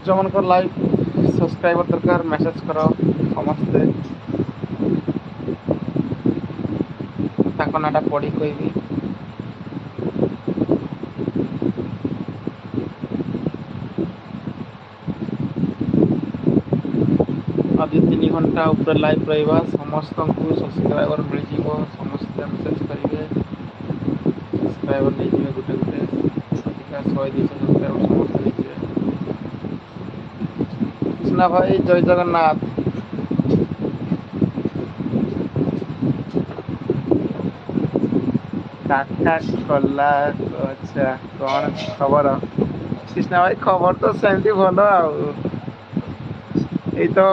जो like subscriber दरकार message कर समस्ते नाटा पढ़ी कहबी आज 3 घंटा ऊपर लाइव रहा समस्त को सब्सक्राइबर मिल समस्ते मेसेज करेंगे सब्सक्राइबर नहीं जाए गोटे गोटे अधिका 100-200 सब्सक्राइबर समस्त नहीं कृष्णा भाई जय जगन्नाथ काका कला अच्छा कौन खबर कृष्णा भाई खबर तो सेमती भल तो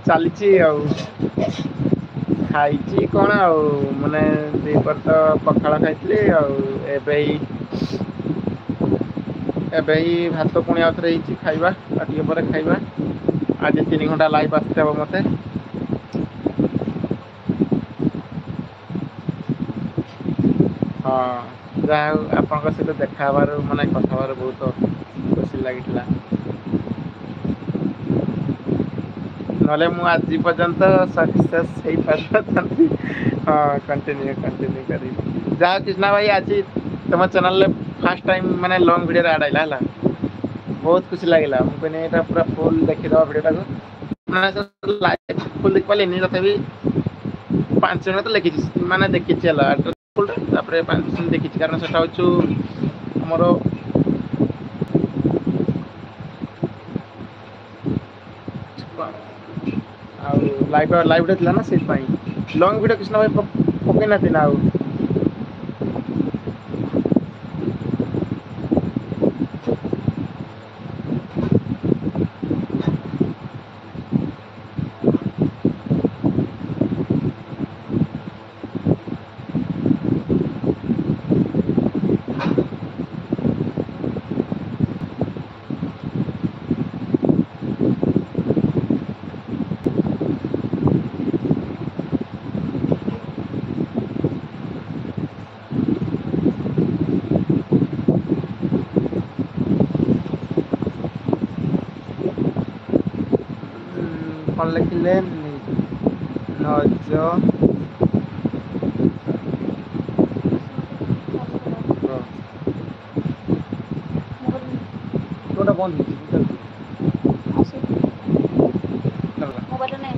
चली खाई कौन माने दीपर तो पखाड़ खाई भात पुणी आउे खाइबा टे खाइबा आज 3 घंटा लाइव आसते हे मत हाँ जहाँ आप सहित देखा माने कथा बहुत खुशी लगी ना मु आज पर्यंत सक्सेस हाँ कंटिन्यू कंटिन्यू करी जहाँ कृष्णा भाई आज तुम चैनल फर्स्ट टाइम माने लॉन्ग वीडियो ऐड आइला बहुत खुशी लगे मुझे पूरा फुल देखीद भिडटा को लाइव फुल देख पारे तथापि 5 मिनट तो लिखी माने देखी 5 मिनट देखी कारण से आमर लाइव लाइव थी ना से लंग वीडियो कृष्ण भाई पकई ना कौन लिखिले नज कोटा बंद मोबाइल नहीं